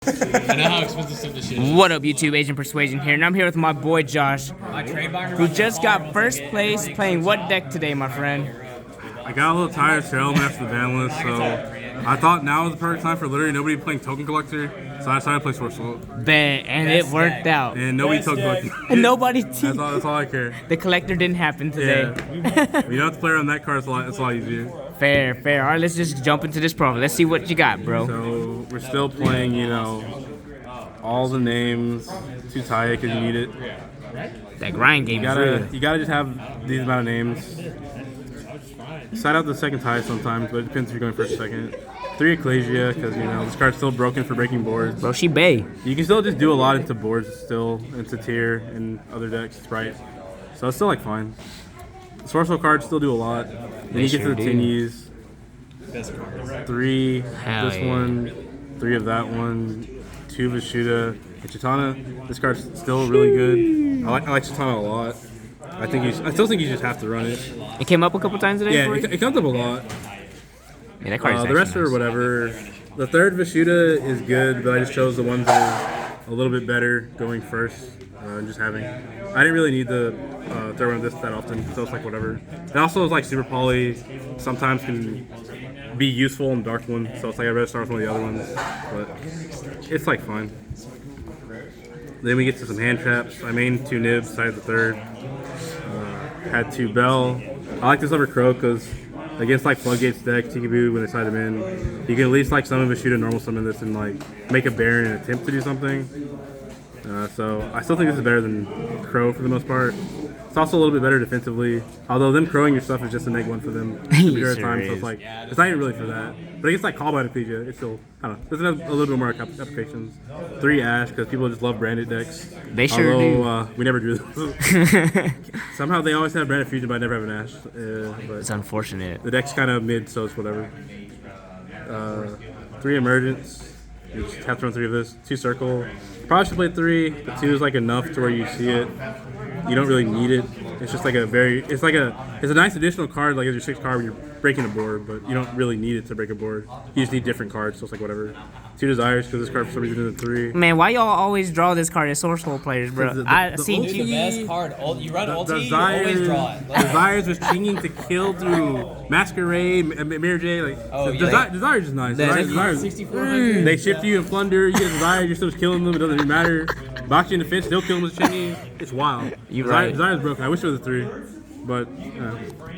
I know how expensive some of this shit is. What up, YouTube? Agent Persuasion here, and I'm here with my boy Josh, who just got first place playing what deck today, my friend? I got a little tired of trailing after the ban list, so I thought now was the perfect time for literally nobody playing Token Collector, so I decided to play Swordsoul. Bet, and it worked out. And nobody Token Collector. And nobody. That's all I care. The collector didn't happen today. Yeah. You don't have to play around that card, it's a lot easier. Fair. All right, let's just jump into this problem. Let's see what you got, bro. So we're still playing, all the names to tie it because you need it. That grind game is real. You gotta just have these amount of names. Side out the second tie sometimes, but it depends if you're going first or second. 3 Ecclesia, because this card's still broken for breaking boards. Bro, she bay. You can still just do a lot into boards still, into tier and other decks, Sprite. So it's still fine. The Swordsoul cards still do a lot. Then you get to the Tenyis. 3 Hell this yeah. one, 3 of that one, 2 Vishuda. And Chitana, this card's still really good. I like Chitana a lot. I still think you just have to run it. It came up a couple times today. Yeah, it comes up a lot. Yeah, that card is The rest nice. are whatever. The third Vishuda is good, but I just chose the ones that are a little bit better going first. And just having. I didn't really need the third one of this that often, so it's whatever. It also is super poly. Sometimes can be useful in dark one, so it's I'd rather start with one of the other ones. But it's fine. Then we get to some hand traps. I mained 2 Nibs, decided the third. Had 2 Bell. I like this over Crow because against Floodgates deck, Tikaboo, when they side him in, you can at least summon Vishuda, normal summon this, and make a Baron and attempt to do something. So I still think this is better than Crow for the most part. It's also a little bit better defensively, although them crowing your stuff is just a -1 for them. Sure time, so it's it's not even really for that. But against Call by Ecclesia, it's still, I don't know, there's a little bit more applications. 3 Ash, because people just love branded decks. They sure do. We never drew them. Somehow they always have branded fusion, but I never have an Ash. But It's unfortunate. the deck's kind of mid, so it's whatever. 3 Emergence. You just have to run 3 of this. 2 Circle. Probably should play 3, but 2 is enough to where you see it. You don't really need it. It's just it's a nice additional card, as your 6th card when you're breaking a board, but you don't really need it to break a board. You just need different cards, so it's whatever. 2 Desires, because this card for some reason is a 3. Man, why y'all always draw this card as Swordsoul players, bro? I seen Dude, the best card. You run ulti, you Desires, always draw it. Desires was chinging to kill through Masquerade, Mirror J. Desires is nice. Desires, 6,400. they shift you and plunder, you get Desires, you're still just killing them, it doesn't even matter. Box you in the fence, still kill them with chinging. It's wild. Desires broken. I wish it was a 3. But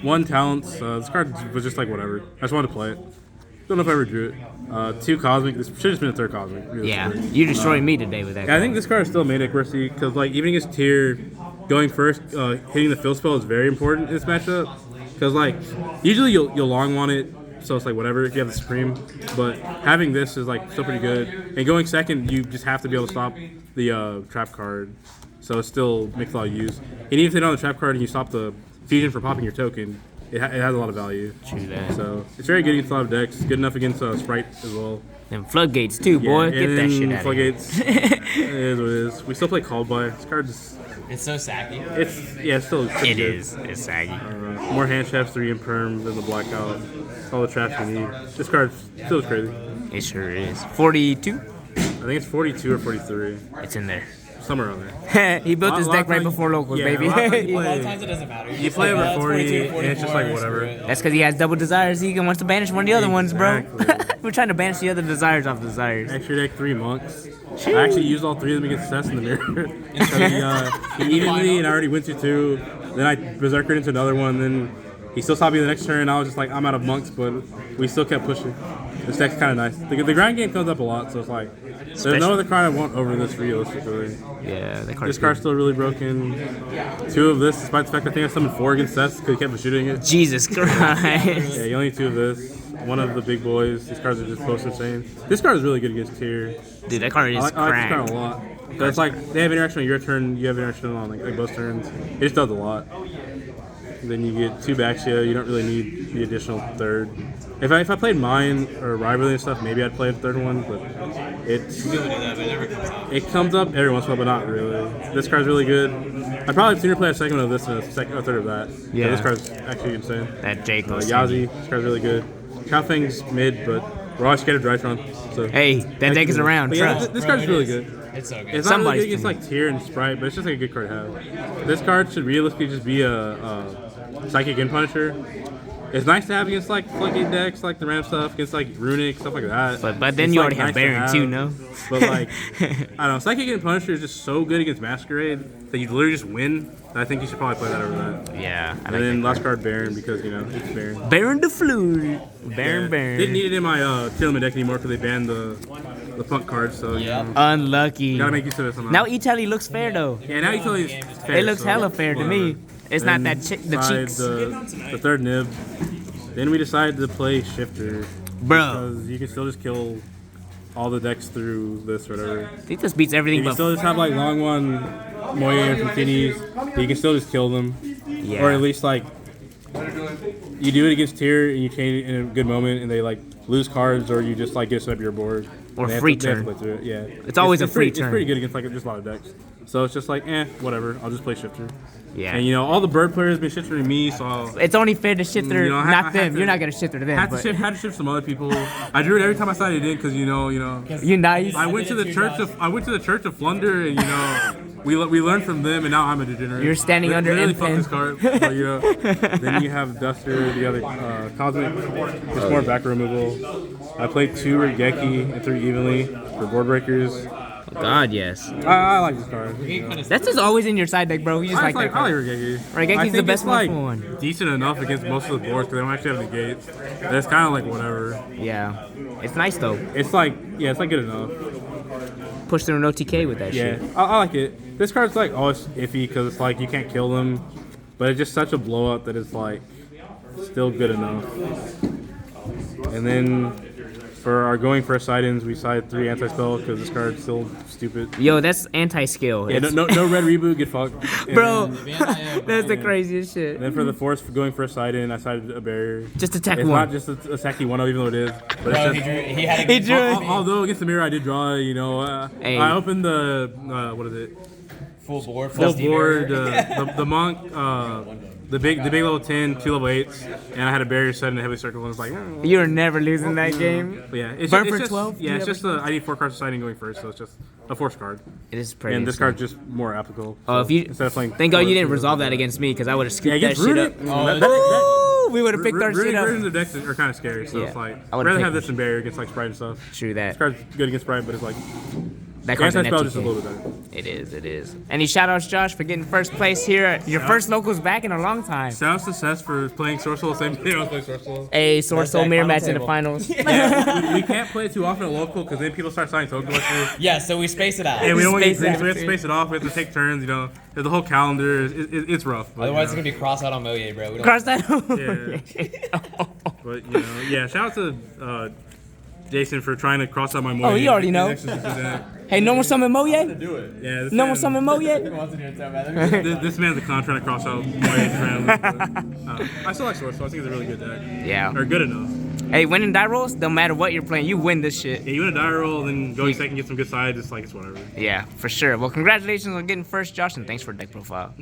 1 Talents. This card was just whatever. I just wanted to play it. Don't know if I ever drew it. 2 Cosmic. This should have just been a 3rd Cosmic. Yeah, you destroyed me today with that. Yeah, I think this card is still made accuracy because even against tier, going first, hitting the fill spell is very important in this matchup. Because usually you'll long want it, so it's whatever if you have the Supreme. But having this is still pretty good. And going second, you just have to be able to stop the trap card. So it still makes a lot of use. And even if they don't have the trap card and you stop the fusion for popping your token, it has a lot of value. True that. So it's very good against a lot of decks. Good enough against Sprite as well. Them floodgates too, boy. Get that shit out Floodgates. of here. It is what it is. We still play Called By. This card is... It's so sacky. It's still pretty It good. is. It's saggy. More hand traps, 3 Imperm than the Blackout. All the traps you need. This card still is crazy. It sure is. 42? I think it's 42 or 43. It's in there. Somewhere around there. He built A his lot deck of right times- before locals, yeah, baby. a lot of times A lot of times it doesn't matter. You play over 40, and it's just 44, whatever. screw it. That's because he has double desires. He wants to banish one of the other ones, bro. Exactly. We're trying to banish the other desires off desires. Extra deck 3 Monks. I actually used all 3 of them against Cess in the mirror. So he evenly, and I already went to 2. Then I berserkered into another one. Then he still stopped me the next turn. I was just I'm out of Monks, but we still kept pushing. This deck's kind of nice. The grind game comes up a lot, so it's there's no other card I want over this realistically. Yeah, This card's still really broken. 2 of this, despite the fact I think I summoned 4 against Cess because he kept shooting it. Jesus Christ. Yeah, you only 2 of this. One of the big boys. These cards are just most insane. This card is really good against tier. Dude, that card is I like this card cracked. a lot. So it's they have interaction on your turn, you have interaction on both turns. It just does a lot. Then you get 2 Baxia. You don't really need the additional 3rd. If I played mine or rivalry and stuff, maybe I'd play a 3rd one, but it comes up every once in a while, but not really. This card's really good. I'd probably sooner play a second of this than a 3rd of that. Yeah. This card's actually insane. That Jake was Yazi, this card's really good. Kafeng's mid, but We're always scared of Drytron. So. Hey, that deck is around. But yeah, Trust. this card's really good. It's so good. It's not really Somebody's good against like Tier and Sprite, but it's just like a good card to have. This card should realistically just be a Psychic and Punisher. It's nice to have against like Floodgate decks, like the Ram stuff, against like Runic, stuff like that. But then It's, you like, already have nice to Baron too, no? But like, I don't know, Psychic and Punisher is just so good against Masquerade that you literally just win. I think you should probably play that over that. Yeah. And then last card Baron because you know it's Baron. Baron the Fleur. Baron. Didn't need it in my Tillman deck anymore because they banned the punk cards. So Yeah. Unlucky. gotta make use of it somehow. Now Italy looks fair though. Yeah, now you tell me fair. It looks so hella fair to me. whatever. It's not Then that the decide cheeks. The third nib. Then we decided to play Shifter. Bro, Because you can still just kill all the decks through this or whatever. he just beats everything If you but still just have like long one, Moye from Tenyi's, you can still just kill them. yeah. Or at least like you do it against Tier and you change it in a good moment and they like lose cards or you just like get set up your board. Or They have free to- they have to turn. play through it, yeah. It's always a free pretty, turn. It's pretty good against like just a lot of decks. So it's just like, whatever. I'll just play Shifter. Yeah. And you know, all the bird players have been shifting to me, so I'll It's only fair to shifter, You know, I not had them. to- You're not gonna shifter to them. had to But shift some other people. I drew it every time I decided it because you know. you nice. I went to the Church of Flunder, and you know, we learned from them, and now I'm a degenerate. You're standing under really M-Pen. fuck this card. But, you know, then you have Duster, the other Cosmic. It's more back removal. I played 2 Regeki and 3 Evenly for board breakers. God, yes. I like this card. You know. That's just always in your side deck, bro. You just I like that like card. Regeki. Regeki's I the think best it's, one like, for one. decent enough against most of the boards because they don't actually have negates. But it's kind of like whatever. Yeah. It's nice though. It's like, yeah, it's like good enough. Push through no TK with that Yeah, shit. I like it. This card's like always iffy because it's like you can't kill them, but it's just such a blow up that it's like still good enough. And then for our going first side-ins, we side 3 anti-spell because this card's still stupid. Yo, that's anti-skill. Yeah, no red reboot, get fucked. And Bro, then- that's the craziest shit. and then for the force for going first side-in, I sided a barrier. Just attack It's one. not just a Saki 1-0, even though it is. But Bro, it's he just, had a He good drew draw. it. although against the mirror I did draw, you know, Hey. I opened the, what is it? Full board. Full Steve board, Barrett. the monk, the big level 10, 2 level 8s, and I had a barrier set in a heavy circle, and it's like, You're never losing that game. but yeah, it's Burn just, for it's just 12? yeah, Do it's you just I need 4 cards of siding going first, so it's just a force card, It is pretty. and this insane. card's just more applicable. Oh, So if you instead of playing, thank God you four, didn't two, resolve that against me, because I would have Yeah, scooped that against shit Runic, up. Ooh, we would have picked our shit Runic up. versions of decks are kind of scary, so Yeah, it's like I I'd would've rather picked have this than barrier against like Sprite and stuff. True This that. card's good against Sprite, but it's like That card's an anti-spell just a FTK. little bit better. It is. Any shout outs, Josh, for getting first place here? Your first locals back in a long time. Shout out to Seth for playing Swordsoul the same day I was playing Swordsoul. A Swordsoul deck, mirror final match in the table. finals. we can't play it too often at local because then people start signing token collectors. Yeah, so we space it out. And we don't want to Space get it so we have out, to space it off. We have to take turns. You know, there's the whole calendar. It's rough. But, Otherwise, you it's know, gonna be cross out on Moye, bro. We don't- Cross that but you know, yeah. Shout out to Jason for trying to cross out my Moye. Oh, you already know. Hey, no more summon Mo yet? Yeah, this No more man, summon Mo yet? this man's a clown trying to cross out Moye. I still like Swordsoul. I think it's a really good deck. Yeah. Or good enough. Hey, winning die rolls, no matter what you're playing, you win this shit. Yeah, you win a die roll, then going second, get some good sides. It's like it's whatever. Yeah, for sure. Well, congratulations on getting first, Josh, and thanks for deck profile.